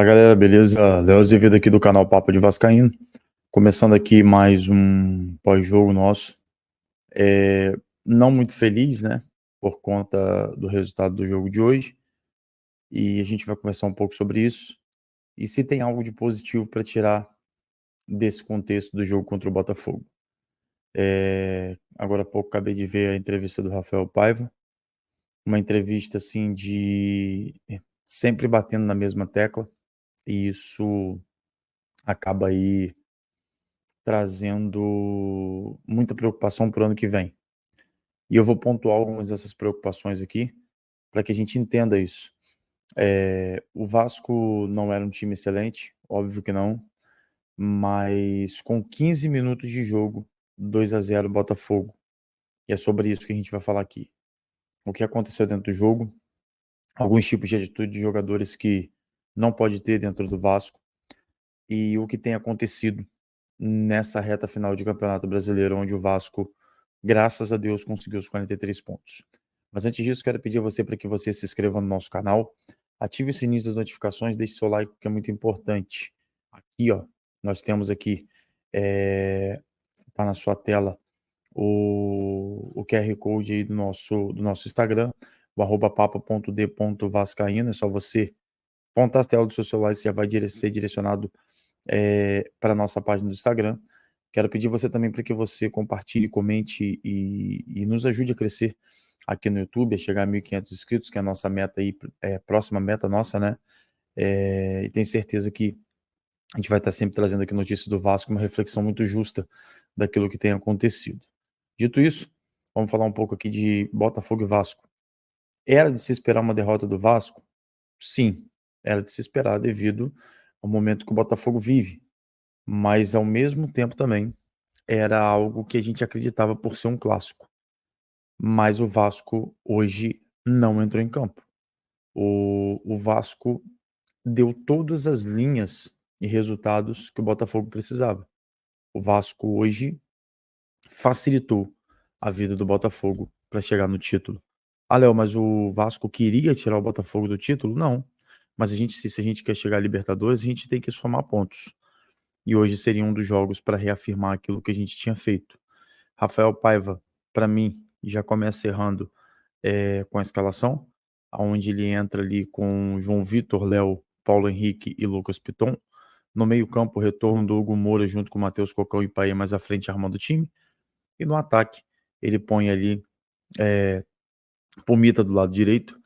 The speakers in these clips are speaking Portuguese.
Fala galera, beleza? Léo Azevedo aqui do canal Papo de Vascaíno. Começando aqui mais um pós-jogo nosso. Não muito feliz, né? Por conta do resultado do jogo de hoje. E a gente vai conversar um pouco sobre isso. E se tem algo de positivo para tirar desse contexto do jogo contra o Botafogo. Agora há pouco acabei de ver a entrevista do Rafael Paiva. Uma entrevista assim de sempre batendo na mesma tecla. E isso acaba aí trazendo muita preocupação para o ano que vem. E eu vou pontuar algumas dessas preocupações aqui, para que a gente entenda isso. O Vasco não era um time excelente, óbvio que não, mas com 15 minutos de jogo, 2-0 Botafogo. E é sobre isso que a gente vai falar aqui. O que aconteceu dentro do jogo, alguns tipos de atitude de jogadores que não pode ter dentro do Vasco, e o que tem acontecido nessa reta final de Campeonato Brasileiro, onde o Vasco, graças a Deus, conseguiu os 43 pontos. Mas antes disso, quero pedir a você para que você se inscreva no nosso canal, ative o sininho das notificações, deixe seu like, que é muito importante. Aqui, ó, nós temos aqui, tá na sua tela, o QR Code aí do nosso Instagram, o @papo.d.vascaíno, é só você apontar a tela do seu celular e você já vai ser direcionado para a nossa página do Instagram. Quero pedir você também para que você compartilhe, comente e nos ajude a crescer aqui no YouTube, a chegar a 1.500 inscritos, que é a nossa meta aí, próxima meta nossa, né? E tenho certeza que a gente vai estar sempre trazendo aqui notícias do Vasco, uma reflexão muito justa daquilo que tem acontecido. Dito isso, vamos falar um pouco aqui de Botafogo e Vasco. Era de se esperar uma derrota do Vasco? Sim, era de se esperar devido ao momento que o Botafogo vive. Mas ao mesmo tempo também, era algo que a gente acreditava por ser um clássico. Mas o Vasco hoje não entrou em campo. O Vasco deu todas as linhas e resultados que o Botafogo precisava. O Vasco hoje facilitou a vida do Botafogo para chegar no título. Ah, Léo, mas o Vasco queria tirar o Botafogo do título? Não. Mas se a gente quer chegar à Libertadores, a gente tem que somar pontos. E hoje seria um dos jogos para reafirmar aquilo que a gente tinha feito. Rafael Paiva, para mim, já começa errando com a escalação, onde ele entra ali com João Vitor, Léo, Paulo Henrique e Lucas Piton. No meio-campo, o retorno do Hugo Moura junto com o Matheus Cocão e Paê mais à frente armando o time. E no ataque, ele põe ali Pumita do lado direito,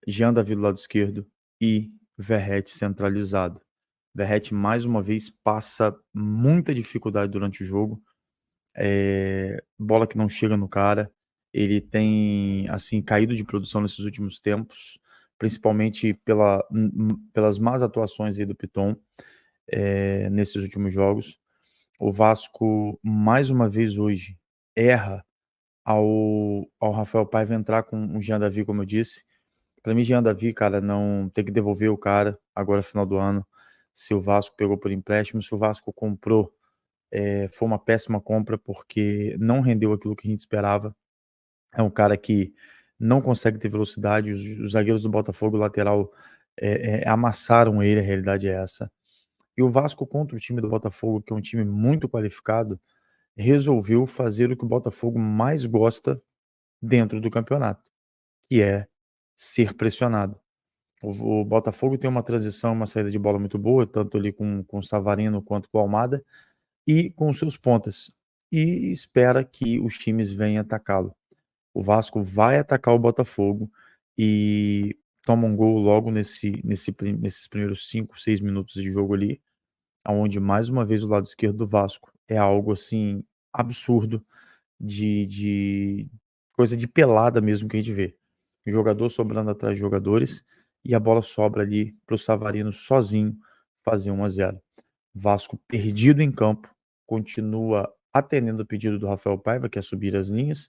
Jean Davi do lado esquerdo e Verratti centralizado. Verratti, mais uma vez, passa muita dificuldade durante o jogo. Bola que não chega no cara. Ele tem, assim, caído de produção nesses últimos tempos, principalmente pelas más atuações aí do Piton nesses últimos jogos. O Vasco, mais uma vez hoje, erra ao Rafael Paiva entrar com o Jean Davi, como eu disse. Para mim, Jean Davi, cara, não tem que devolver o cara agora, final do ano. Se o Vasco pegou por empréstimo, se o Vasco comprou, foi uma péssima compra, porque não rendeu aquilo que a gente esperava. É um cara que não consegue ter velocidade. Os zagueiros do Botafogo, lateral, amassaram ele, a realidade é essa. E o Vasco contra o time do Botafogo, que é um time muito qualificado, resolveu fazer o que o Botafogo mais gosta dentro do campeonato, que é ser pressionado. O Botafogo tem uma transição, uma saída de bola muito boa, tanto ali com o Savarino quanto com o Almada, e com os seus pontas, e espera que os times venham atacá-lo. O Vasco vai atacar o Botafogo e toma um gol logo nesses primeiros 5, 6 minutos de jogo ali, aonde mais uma vez o lado esquerdo do Vasco é algo assim absurdo, de coisa de pelada mesmo que a gente vê. O jogador sobrando atrás de jogadores e a bola sobra ali para o Savarino sozinho fazer 1-0. Vasco perdido em campo, continua atendendo o pedido do Rafael Paiva, que é subir as linhas,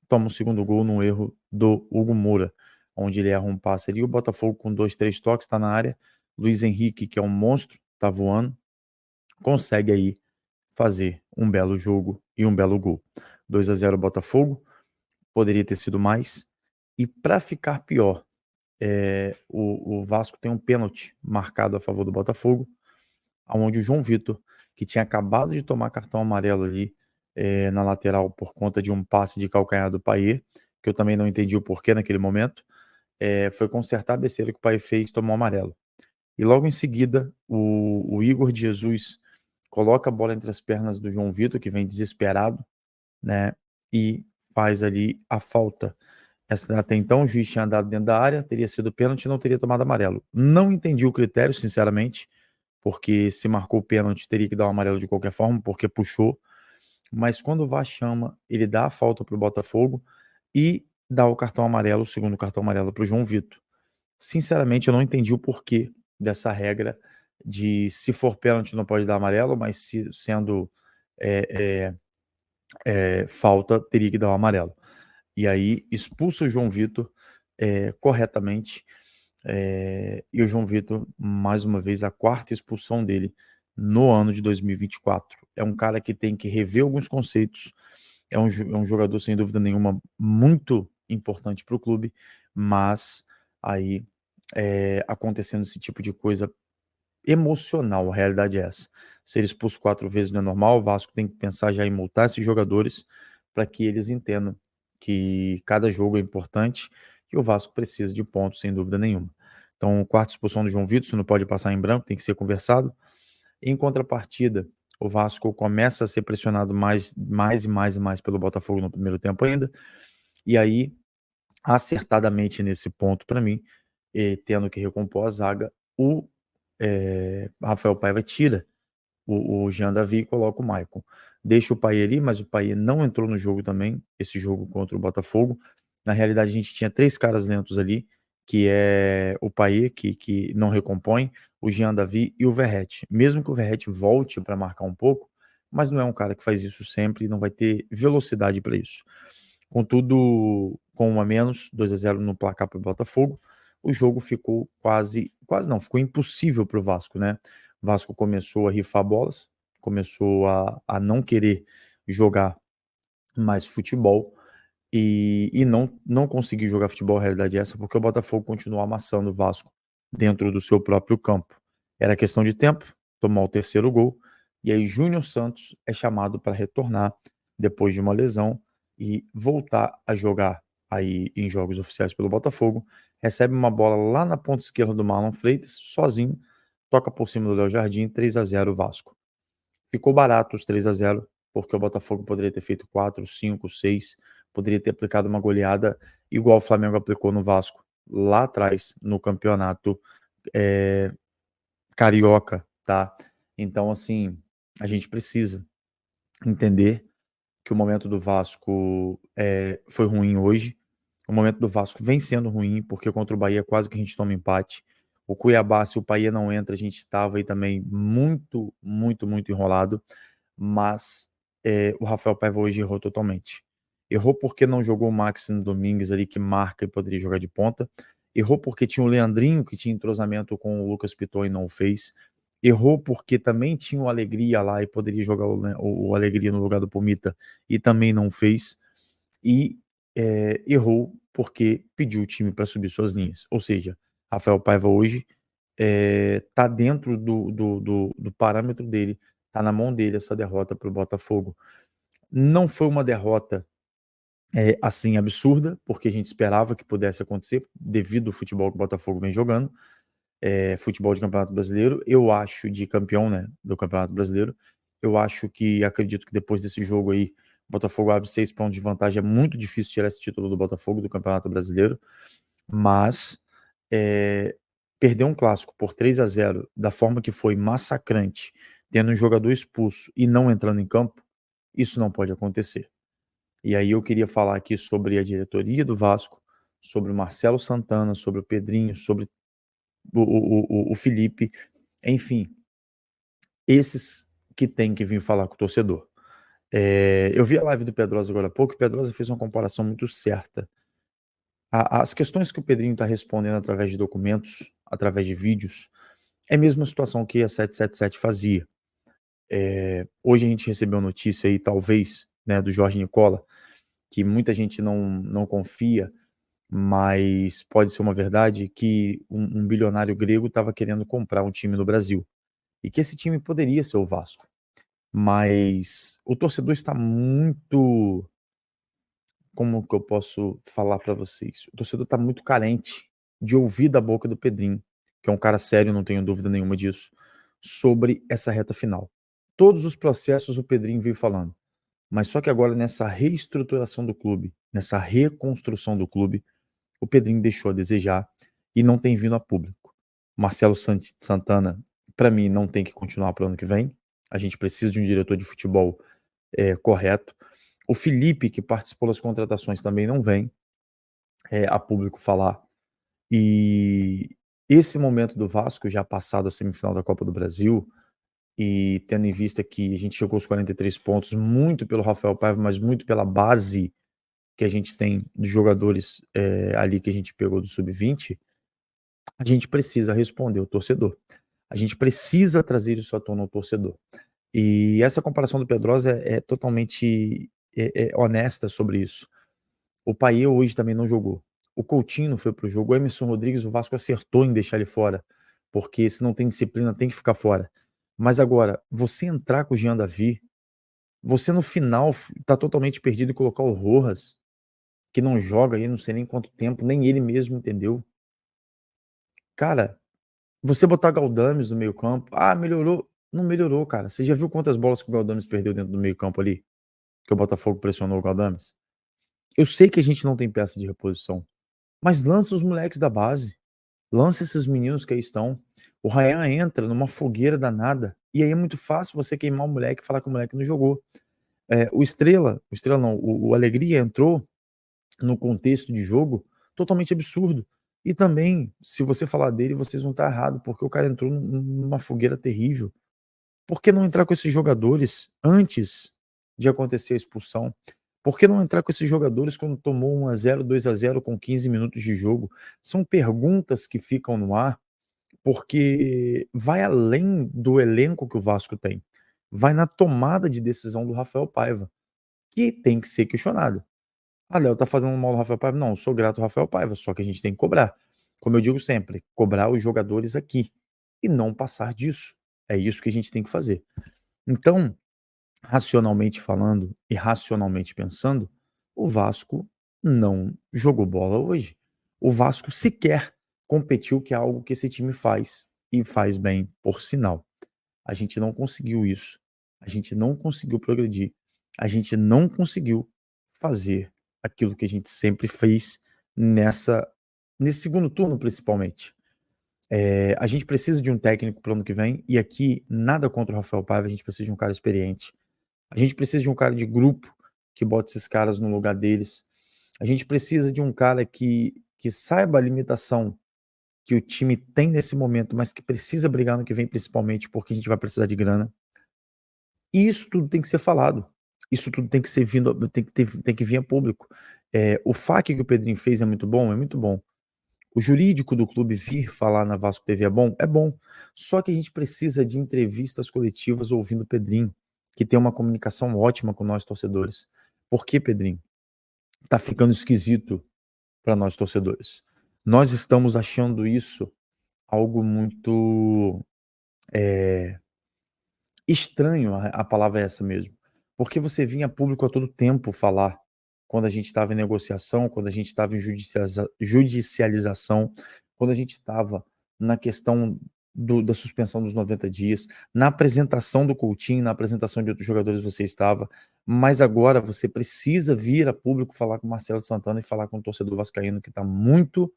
toma o segundo gol num erro do Hugo Moura, onde ele erra um passe ali. O Botafogo com 2, 3 toques está na área. Luiz Henrique, que é um monstro, tá voando, consegue aí fazer um belo jogo e um belo gol. 2-0 Botafogo, poderia ter sido mais. E para ficar pior, o Vasco tem um pênalti marcado a favor do Botafogo, onde o João Vitor, que tinha acabado de tomar cartão amarelo ali na lateral por conta de um passe de calcanhar do Payet, que eu também não entendi o porquê naquele momento, foi consertar a besteira que o Payet fez e tomou amarelo. E logo em seguida, o Igor de Jesus coloca a bola entre as pernas do João Vitor, que vem desesperado, né? E faz ali a falta. Até então o juiz tinha andado dentro da área, teria sido pênalti e não teria tomado amarelo. Não entendi o critério, sinceramente, porque se marcou o pênalti teria que dar um amarelo de qualquer forma, porque puxou. Mas quando o VAR chama, ele dá a falta para o Botafogo e dá o cartão amarelo, o segundo cartão amarelo para o João Vitor. Sinceramente, eu não entendi o porquê dessa regra de se for pênalti não pode dar amarelo, mas sendo falta, teria que dar o amarelo. E aí expulsa o João Vitor corretamente. E o João Vitor, mais uma vez, a quarta expulsão dele no ano de 2024. É um cara que tem que rever alguns conceitos. É um jogador, sem dúvida nenhuma, muito importante para o clube, mas aí acontecendo esse tipo de coisa emocional, a realidade é essa. Ser expulso 4 vezes não é normal, o Vasco tem que pensar já em multar esses jogadores para que eles entendam que cada jogo é importante e o Vasco precisa de pontos, sem dúvida nenhuma. Então, quarta expulsão do João Vitor, isso não pode passar em branco, tem que ser conversado. Em contrapartida, o Vasco começa a ser pressionado mais e mais pelo Botafogo no primeiro tempo ainda, e aí, acertadamente nesse ponto para mim, tendo que recompor a zaga, o Rafael Paiva tira o Jean Davi e coloca o Maicon. Deixa o Payet ali, mas o Payet não entrou no jogo também, esse jogo contra o Botafogo. Na realidade, a gente tinha 3 caras lentos ali, que é o Payet, que não recompõe, o Jean Davi e o Verratti. Mesmo que o Verratti volte para marcar um pouco, mas não é um cara que faz isso sempre e não vai ter velocidade para isso. Contudo, com 1 a menos, 2-0 no placar para o Botafogo, o jogo ficou quase não, ficou impossível para o Vasco, né? O Vasco começou a rifar bolas, começou a não querer jogar mais futebol e não conseguir jogar futebol, a realidade é essa, porque o Botafogo continuou amassando o Vasco dentro do seu próprio campo. Era questão de tempo, tomar o terceiro gol, e aí Júnior Santos é chamado para retornar depois de uma lesão e voltar a jogar aí em jogos oficiais pelo Botafogo. Recebe uma bola lá na ponta esquerda do Marlon Freitas, sozinho, toca por cima do Léo Jardim, 3-0 Vasco. Ficou barato os 3-0, porque o Botafogo poderia ter feito 4, 5, 6, poderia ter aplicado uma goleada igual o Flamengo aplicou no Vasco lá atrás no campeonato carioca, tá? Então, assim, a gente precisa entender que o momento do Vasco foi ruim hoje. O momento do Vasco vem sendo ruim, porque contra o Bahia quase que a gente toma empate. O Cuiabá, se o Bahia não entra, a gente estava aí também muito, muito, muito enrolado. Mas o Rafael Paiva hoje errou totalmente. Errou porque não jogou o Maximo Domingues ali, que marca e poderia jogar de ponta. Errou porque tinha o Leandrinho, que tinha entrosamento com o Lucas Piton e não o fez. Errou porque também tinha o Alegria lá e poderia jogar o Alegria no lugar do Pomita e também não fez. E errou porque pediu o time para subir suas linhas. Ou seja, Rafael Paiva hoje tá dentro do parâmetro dele, tá na mão dele essa derrota para o Botafogo. Não foi uma derrota assim absurda, porque a gente esperava que pudesse acontecer, devido ao futebol que o Botafogo vem jogando, futebol de Campeonato Brasileiro, eu acho, de campeão, né, do Campeonato Brasileiro. Eu acho que, acredito que depois desse jogo aí, o Botafogo abre 6 pontos de vantagem, é muito difícil tirar esse título do Botafogo do Campeonato Brasileiro, mas perder um clássico por 3-0 da forma que foi, massacrante, tendo um jogador expulso e não entrando em campo, isso não pode acontecer. E aí eu queria falar aqui sobre a diretoria do Vasco, sobre o Marcelo Santana, sobre o Pedrinho, sobre o Felipe, enfim, esses que têm que vir falar com o torcedor. Eu vi a live do Pedrosa agora há pouco, e o Pedrosa fez uma comparação muito certa. As questões que o Pedrinho está respondendo através de documentos, através de vídeos, é a mesma situação que a 777 fazia. Hoje a gente recebeu notícia aí, talvez, né, do Jorge Nicola, que muita gente não confia, mas pode ser uma verdade que um bilionário grego estava querendo comprar um time no Brasil, e que esse time poderia ser o Vasco. Mas o torcedor está muito, como que eu posso falar para vocês? O torcedor está muito carente de ouvir da boca do Pedrinho, que é um cara sério, não tenho dúvida nenhuma disso, sobre essa reta final. Todos os processos o Pedrinho veio falando, mas só que agora nessa reestruturação do clube, nessa reconstrução do clube, o Pedrinho deixou a desejar e não tem vindo a público. Marcelo Santana, para mim, não tem que continuar para o ano que vem. A gente precisa de um diretor de futebol correto. O Felipe, que participou das contratações, também não vem a público falar. E esse momento do Vasco, já passado a semifinal da Copa do Brasil, e tendo em vista que a gente chegou aos 43 pontos, muito pelo Rafael Paiva, mas muito pela base que a gente tem de jogadores ali que a gente pegou do Sub-20, a gente precisa responder o torcedor. A gente precisa trazer isso à tona ao torcedor. E essa comparação do Pedrosa é totalmente honesta sobre isso. O Payet hoje também não jogou. O Coutinho não foi pro jogo. O Emerson Rodrigues, o Vasco acertou em deixar ele fora, porque se não tem disciplina, tem que ficar fora. Mas agora, você entrar com o Jean Davi, você no final tá totalmente perdido e colocar o Rojas, que não joga aí não sei nem quanto tempo, nem ele mesmo entendeu. Cara, você botar Galdames no meio-campo, melhorou. Não melhorou, cara. Você já viu quantas bolas que o Galdames perdeu dentro do meio-campo ali? Que o Botafogo pressionou o Galdames? Eu sei que a gente não tem peça de reposição, mas lança os moleques da base. Lança esses meninos que aí estão. O Ryan entra numa fogueira danada. E aí é muito fácil você queimar o moleque e falar que o moleque não jogou. O Estrela não, o Alegria entrou no contexto de jogo totalmente absurdo. E também, se você falar dele, vocês vão estar errados, porque o cara entrou numa fogueira terrível. Por que não entrar com esses jogadores antes de acontecer a expulsão? Por que não entrar com esses jogadores quando tomou 1-0, 2-0 com 15 minutos de jogo? São perguntas que ficam no ar, porque vai além do elenco que o Vasco tem. Vai na tomada de decisão do Rafael Paiva, que tem que ser questionada. Léo, tá fazendo mal ao Rafael Paiva? Não, eu sou grato ao Rafael Paiva, só que a gente tem que cobrar. Como eu digo sempre, cobrar os jogadores aqui e não passar disso. É isso que a gente tem que fazer. Então, racionalmente falando e racionalmente pensando, o Vasco não jogou bola hoje. O Vasco sequer competiu, que é algo que esse time faz e faz bem, por sinal. A gente não conseguiu isso. A gente não conseguiu progredir. A gente não conseguiu fazer aquilo que a gente sempre fez nesse segundo turno, principalmente. A gente precisa de um técnico para o ano que vem, e aqui nada contra o Rafael Paiva, a gente precisa de um cara experiente. A gente precisa de um cara de grupo que bote esses caras no lugar deles. A gente precisa de um cara que saiba a limitação que o time tem nesse momento, mas que precisa brigar no que vem, principalmente porque a gente vai precisar de grana. E isso tudo tem que ser falado. Isso tudo tem que ser vindo, tem que vir a público. O FAQ que o Pedrinho fez é muito bom, é muito bom. O jurídico do clube vir falar na Vasco TV é bom? É bom. Só que a gente precisa de entrevistas coletivas ouvindo o Pedrinho, que tem uma comunicação ótima com nós torcedores. Por que, Pedrinho? Tá ficando esquisito para nós torcedores. Nós estamos achando isso algo muito estranho, a palavra é essa mesmo. Porque você vinha a público a todo tempo falar, quando a gente estava em negociação, quando a gente estava em judicialização, quando a gente estava na questão da suspensão dos 90 dias, na apresentação do Coutinho, na apresentação de outros jogadores você estava, mas agora você precisa vir a público falar com o Marcelo Santana e falar com o torcedor vascaíno que está muito,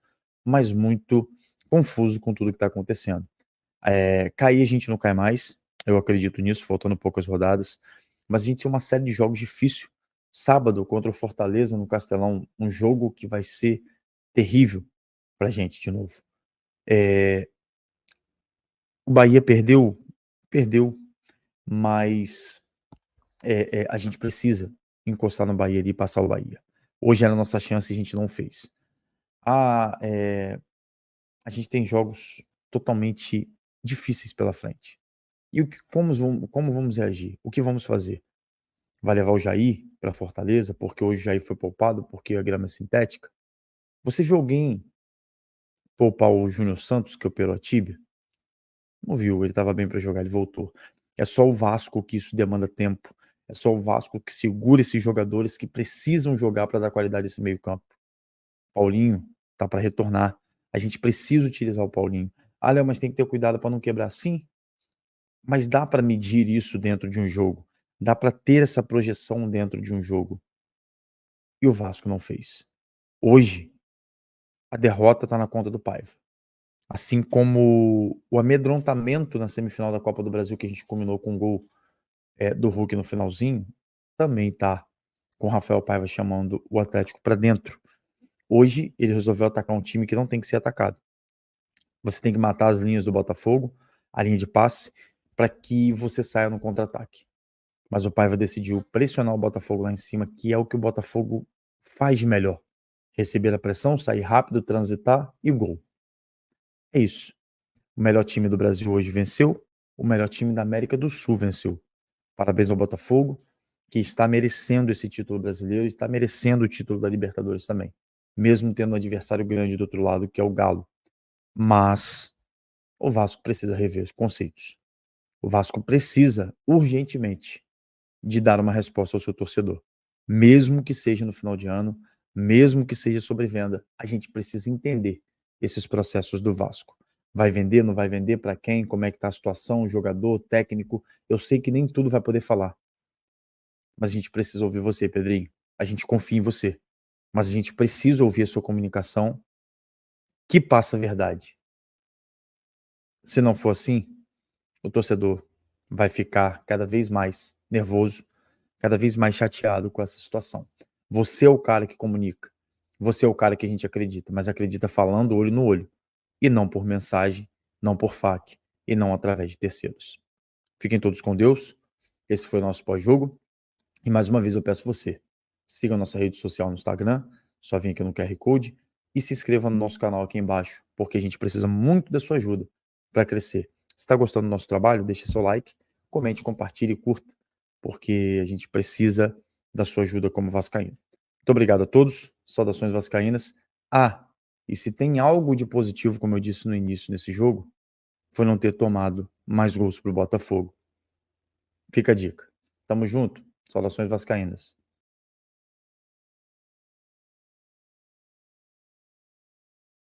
mas muito confuso com tudo que está acontecendo. Cair a gente não cai mais, eu acredito nisso, faltando poucas rodadas, mas a gente tem uma série de jogos difíceis. Sábado contra o Fortaleza no Castelão, um jogo que vai ser terrível pra gente de novo. O Bahia perdeu, mas a gente precisa encostar no Bahia e passar o Bahia. Hoje era a nossa chance e a gente não fez. A gente tem jogos totalmente difíceis pela frente. E como vamos reagir? O que vamos fazer? Vai levar o Jair para Fortaleza, porque hoje o Jair foi poupado, porque a grama é sintética? Você viu alguém poupar o Júnior Santos, que operou a tíbia? Não viu, ele estava bem para jogar, ele voltou. É só o Vasco que isso demanda tempo. É só o Vasco que segura esses jogadores que precisam jogar para dar qualidade a esse meio-campo. Paulinho tá para retornar. A gente precisa utilizar o Paulinho. Ah, Léo, mas tem que ter cuidado para não quebrar. Sim, mas dá para medir isso dentro de um jogo. Dá para ter essa projeção dentro de um jogo. E o Vasco não fez. Hoje, a derrota tá na conta do Paiva. Assim como o amedrontamento na semifinal da Copa do Brasil, que a gente culminou com um gol do Hulk no finalzinho, também tá com o Rafael Paiva chamando o Atlético para dentro. Hoje, ele resolveu atacar um time que não tem que ser atacado. Você tem que matar as linhas do Botafogo, a linha de passe, para que você saia no contra-ataque. Mas o Paiva decidiu pressionar o Botafogo lá em cima, que é o que o Botafogo faz de melhor. Receber a pressão, sair rápido, transitar e o gol. É isso. O melhor time do Brasil hoje venceu, o melhor time da América do Sul venceu. Parabéns ao Botafogo, que está merecendo esse título brasileiro e está merecendo o título da Libertadores também. Mesmo tendo um adversário grande do outro lado, que é o Galo. Mas o Vasco precisa rever os conceitos. O Vasco precisa, urgentemente, de dar uma resposta ao seu torcedor. Mesmo que seja no final de ano, mesmo que seja sobre venda, a gente precisa entender esses processos do Vasco. Vai vender, não vai vender, para quem, como é que está a situação, jogador, técnico. Eu sei que nem tudo vai poder falar, mas a gente precisa ouvir você, Pedrinho. A gente confia em você, mas a gente precisa ouvir a sua comunicação que passa a verdade. Se não for assim, o torcedor vai ficar cada vez mais nervoso, cada vez mais chateado com essa situação. Você é o cara que comunica. Você é o cara que a gente acredita, mas acredita falando olho no olho. E não por mensagem, não por fac, e não através de terceiros. Fiquem todos com Deus. Esse foi o nosso pós-jogo. E mais uma vez eu peço você, siga a nossa rede social no Instagram, só vem aqui no QR Code, e se inscreva no nosso canal aqui embaixo, porque a gente precisa muito da sua ajuda para crescer. Se está gostando do nosso trabalho, deixe seu like, comente, compartilhe e curta, porque a gente precisa da sua ajuda como vascaíno. Muito obrigado a todos, saudações vascaínas. Ah, e se tem algo de positivo, como eu disse no início nesse jogo, foi não ter tomado mais gols para o Botafogo. Fica a dica. Tamo junto. Saudações vascaínas.